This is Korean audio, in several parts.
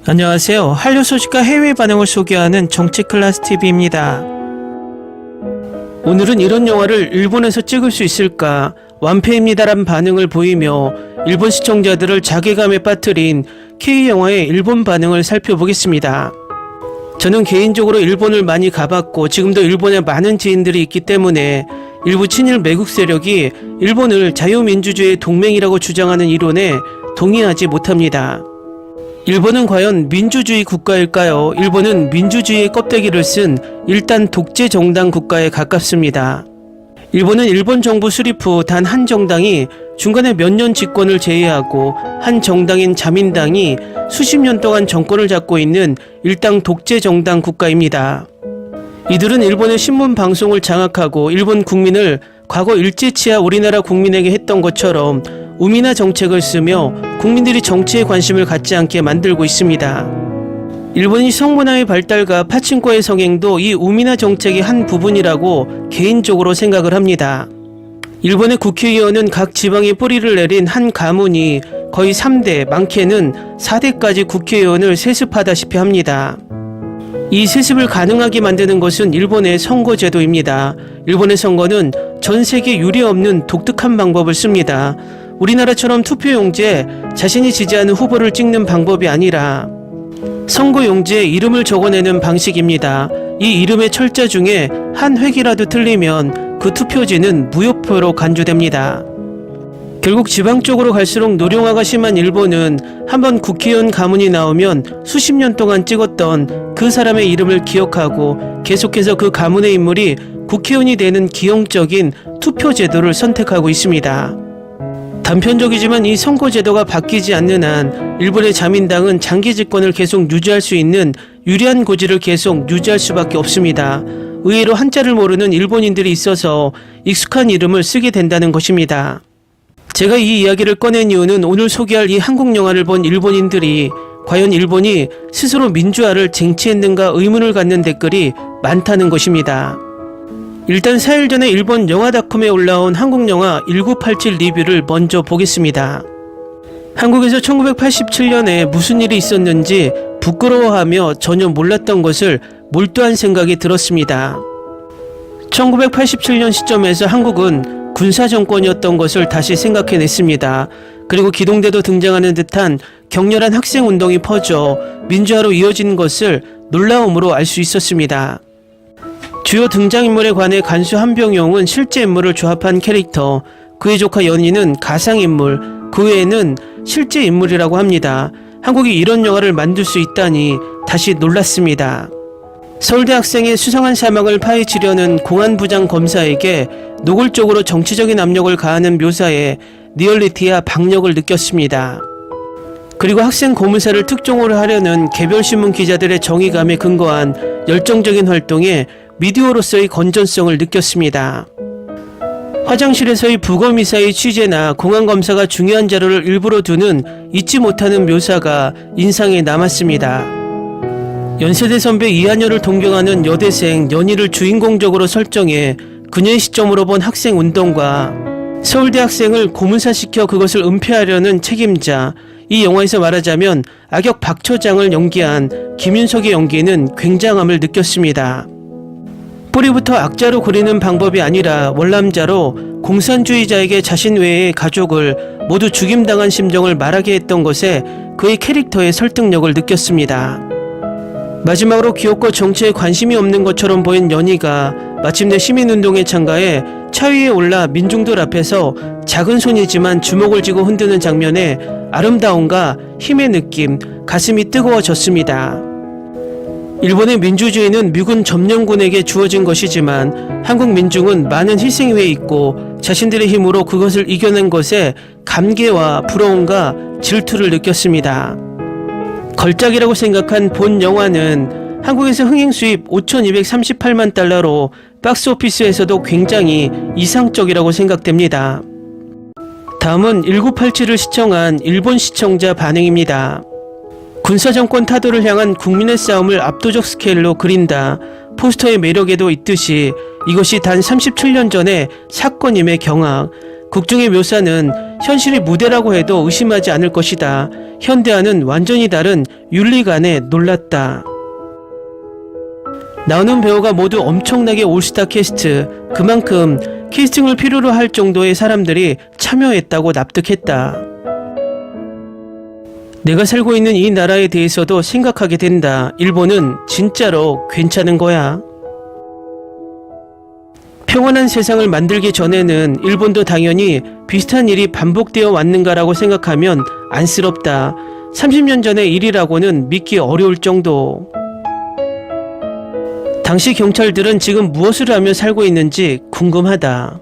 안녕하세요. 한류 소식과 해외 반응을 소개하는 정치클래스TV입니다. 오늘은 이런 영화를 일본에서 찍을 수 있을까? 완패입니다란 반응을 보이며 일본 시청자들을 자괴감에 빠뜨린 K영화의 일본 반응을 살펴보겠습니다. 저는 개인적으로 일본을 많이 가봤고 지금도 일본에 많은 지인들이 있기 때문에 일부 친일 매국 세력이 일본을 자유민주주의의 동맹이라고 주장하는 이론에 동의하지 못합니다. 일본은 과연 민주주의 국가일까요? 일본은 민주주의의 껍데기를 쓴 일단 독재 정당 국가에 가깝습니다. 일본은 일본 정부 수립 후 단 한 정당이 중간에 몇 년 집권을 제외하고 한 정당인 자민당이 수십 년 동안 정권을 잡고 있는 일당 독재 정당 국가입니다. 이들은 일본의 신문 방송을 장악하고 일본 국민을 과거 일제치하 우리나라 국민에게 했던 것처럼 우미나 정책을 쓰며 국민들이 정치에 관심을 갖지 않게 만들고 있습니다. 일본이 성문화의 발달과 파친코의 성행도 이 우미나 정책의 한 부분이라고 개인적으로 생각을 합니다. 일본의 국회의원은 각 지방에 뿌리를 내린 한 가문이 거의 3대, 많게는 4대까지 국회의원을 세습하다시피 합니다. 이 세습을 가능하게 만드는 것은 일본의 선거제도입니다. 일본의 선거는 전 세계 유례없는 독특한 방법을 씁니다. 우리나라처럼 투표용지에 자신이 지지하는 후보를 찍는 방법이 아니라 선거용지에 이름을 적어내는 방식입니다. 이 이름의 철자 중에 한 획이라도 틀리면 그 투표지는 무효표로 간주됩니다. 결국 지방 쪽으로 갈수록 노령화가 심한 일본은 한번 국회의원 가문이 나오면 수십 년 동안 찍었던 그 사람의 이름을 기억하고 계속해서 그 가문의 인물이 국회의원이 되는 기형적인 투표 제도를 선택하고 있습니다. 단편적이지만 이 선거제도가 바뀌지 않는 한 일본의 자민당은 장기 집권을 계속 유지할 수 있는 유리한 고지를 계속 유지할 수밖에 없습니다. 의외로 한자를 모르는 일본인들이 있어서 익숙한 이름을 쓰게 된다는 것입니다. 제가 이 이야기를 꺼낸 이유는 오늘 소개할 이 한국 영화를 본 일본인들이 과연 일본이 스스로 민주화를 쟁취했는가 의문을 갖는 댓글이 많다는 것입니다. 일단 4일 전에 일본 영화닷컴에 올라온 한국 영화 1987 리뷰를 먼저 보겠습니다. 한국에서 1987년에 무슨 일이 있었는지 부끄러워하며 전혀 몰랐던 것을 몰두한 생각이 들었습니다. 1987년 시점에서 한국은 군사정권이었던 것을 다시 생각해냈습니다. 그리고 기동대도 등장하는 듯한 격렬한 학생운동이 퍼져 민주화로 이어진 것을 놀라움으로 알 수 있었습니다. 주요 등장인물에 관해 간수 한병용은 실제 인물을 조합한 캐릭터, 그의 조카 연희는 가상인물, 그 외에는 실제 인물이라고 합니다. 한국이 이런 영화를 만들 수 있다니 다시 놀랐습니다. 서울대 학생의 수상한 사망을 파헤치려는 공안부장 검사에게 노골적으로 정치적인 압력을 가하는 묘사에 리얼리티와 박력을 느꼈습니다. 그리고 학생 고문사를 특종으로 하려는 개별신문 기자들의 정의감에 근거한 열정적인 활동에 미디어로서의 건전성을 느꼈습니다. 화장실에서의 부검의사의 취재나 공안검사가 중요한 자료를 일부러 두는 잊지 못하는 묘사가 인상에 남았습니다. 연세대 선배 이한열을 동경하는 여대생 연희를 주인공적으로 설정해 그녀의 시점으로 본 학생운동과 서울대 학생을 고문사시켜 그것을 은폐하려는 책임자, 이 영화에서 말하자면 악역 박처장을 연기한 김윤석의 연기는 굉장함을 느꼈습니다. 뿌리부터 악자로 그리는 방법이 아니라 월남자로 공산주의자에게 자신 외의 가족을 모두 죽임당한 심정을 말하게 했던 것에 그의 캐릭터의 설득력을 느꼈습니다. 마지막으로 귀엽고 정치에 관심이 없는 것처럼 보인 연희가 마침내 시민운동에 참가해 차 위에 올라 민중들 앞에서 작은 손이지만 주먹을 쥐고 흔드는 장면에 아름다움과 힘의 느낌, 가슴이 뜨거워졌습니다. 일본의 민주주의는 미군 점령군에게 주어진 것이지만 한국 민중은 많은 희생 후에 있고 자신들의 힘으로 그것을 이겨낸 것에 감개와 부러움과 질투를 느꼈습니다. 걸작이라고 생각한 본 영화는 한국에서 흥행 수입 5,238만 달러로 박스오피스에서도 굉장히 이상적이라고 생각됩니다. 다음은 1987을 시청한 일본 시청자 반응입니다. 군사정권 타도를 향한 국민의 싸움을 압도적 스케일로 그린다. 포스터의 매력에도 있듯이 이것이 단 37년 전의 사건임의 경악, 국중의 묘사는 현실이 무대라고 해도 의심하지 않을 것이다. 현대와는 완전히 다른 윤리관에 놀랐다. 나오는 배우가 모두 엄청나게 올스타 캐스트, 그만큼 캐스팅을 필요로 할 정도의 사람들이 참여했다고 납득했다. 내가 살고 있는 이 나라에 대해서도 생각하게 된다. 일본은 진짜로 괜찮은 거야. 평온한 세상을 만들기 전에는 일본도 당연히 비슷한 일이 반복되어 왔는가라고 생각하면 안쓰럽다. 30년 전의 일이라고는 믿기 어려울 정도. 당시 경찰들은 지금 무엇을 하며 살고 있는지 궁금하다.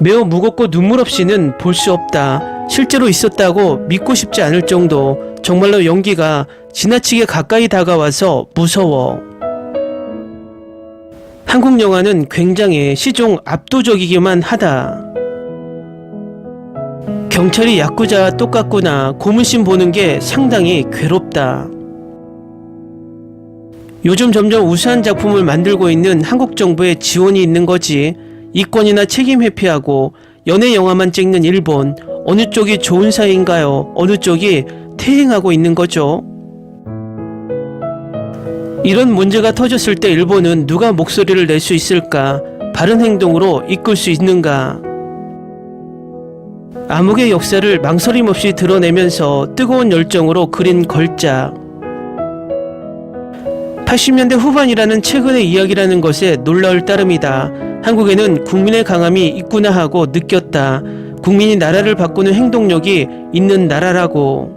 매우 무겁고 눈물 없이는 볼 수 없다. 실제로 있었다고 믿고 싶지 않을 정도. 정말로 연기가 지나치게 가까이 다가와서 무서워. 한국 영화는 굉장히 시종 압도적이기만 하다. 경찰이 야쿠자와 똑같구나. 고문씬 보는 게 상당히 괴롭다. 요즘 점점 우수한 작품을 만들고 있는 한국 정부의 지원이 있는 거지. 이권이나 책임 회피하고 연애 영화만 찍는 일본, 어느 쪽이 좋은 사이인가요? 어느 쪽이 퇴행하고 있는 거죠? 이런 문제가 터졌을 때 일본은 누가 목소리를 낼 수 있을까? 바른 행동으로 이끌 수 있는가? 암흑의 역사를 망설임 없이 드러내면서 뜨거운 열정으로 그린 걸작. 80년대 후반이라는 최근의 이야기라는 것에 놀라울 따름이다. 한국에는 국민의 강함이 있구나 하고 느꼈다. 국민이 나라를 바꾸는 행동력이 있는 나라라고.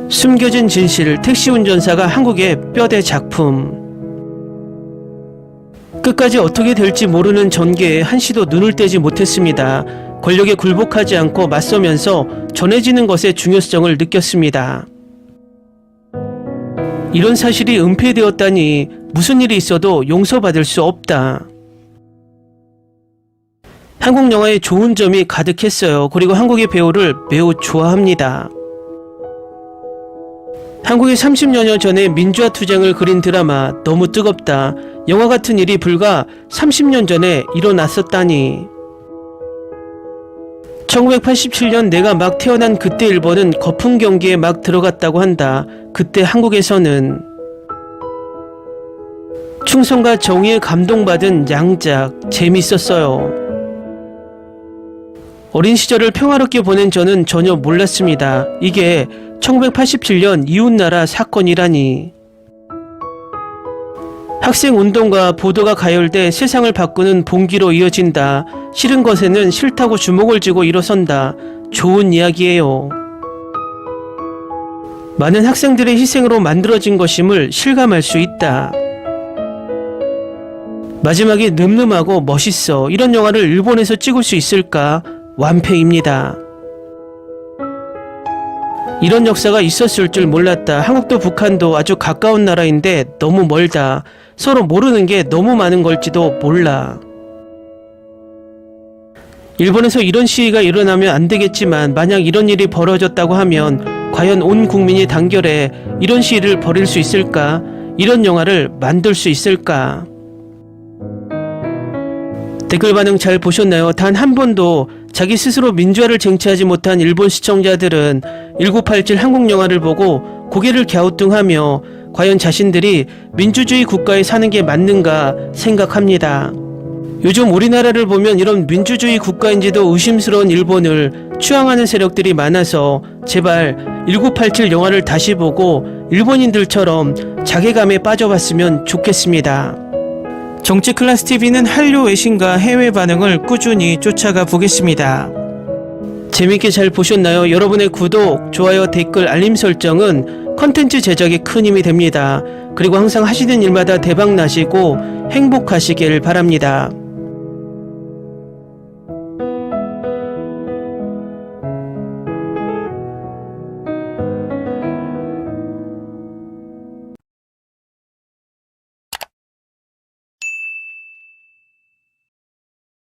숨겨진 진실, 택시 운전사가 한국의 뼈대 작품. 끝까지 어떻게 될지 모르는 전개에 한시도 눈을 떼지 못했습니다. 권력에 굴복하지 않고 맞서면서 전해지는 것의 중요성을 느꼈습니다. 이런 사실이 은폐되었다니 무슨 일이 있어도 용서받을 수 없다. 한국 영화에 좋은 점이 가득했어요. 그리고 한국의 배우를 매우 좋아합니다. 한국이 30여년 전에 민주화 투쟁을 그린 드라마 너무 뜨겁다. 영화 같은 일이 불과 30년 전에 일어났었다니. 1987년 내가 막 태어난 그때 일본은 거품 경기에 막 들어갔다고 한다. 그때 한국에서는 충성과 정의에 감동받은 양작, 재밌었어요. 어린 시절을 평화롭게 보낸 저는 전혀 몰랐습니다. 이게 1987년 이웃나라 사건이라니. 학생운동과 보도가 가열돼 세상을 바꾸는 봉기로 이어진다. 싫은 것에는 싫다고 주먹을 쥐고 일어선다. 좋은 이야기예요. 많은 학생들의 희생으로 만들어진 것임을 실감할 수 있다. 마지막이 늠름하고 멋있어. 이런 영화를 일본에서 찍을 수 있을까? 완패입니다. 이런 역사가 있었을 줄 몰랐다. 한국도 북한도 아주 가까운 나라인데 너무 멀다. 서로 모르는 게 너무 많은 걸지도 몰라. 일본에서 이런 시위가 일어나면 안 되겠지만 만약 이런 일이 벌어졌다고 하면 과연 온 국민이 단결해 이런 시위를 벌일 수 있을까? 이런 영화를 만들 수 있을까? 댓글 반응 잘 보셨나요? 단 한 번도 자기 스스로 민주화를 쟁취하지 못한 일본 시청자들은 1987 한국 영화를 보고 고개를 갸우뚱하며 과연 자신들이 민주주의 국가에 사는 게 맞는가 생각합니다. 요즘 우리나라를 보면 이런 민주주의 국가인지도 의심스러운 일본을 추앙하는 세력들이 많아서 제발 1987 영화를 다시 보고 일본인들처럼 자괴감에 빠져봤으면 좋겠습니다. 정치클래스TV는 한류 외신과 해외 반응을 꾸준히 쫓아가 보겠습니다. 재밌게 잘 보셨나요? 여러분의 구독, 좋아요, 댓글, 알림 설정은 컨텐츠 제작에 큰 힘이 됩니다. 그리고 항상 하시는 일마다 대박 나시고 행복하시길 바랍니다.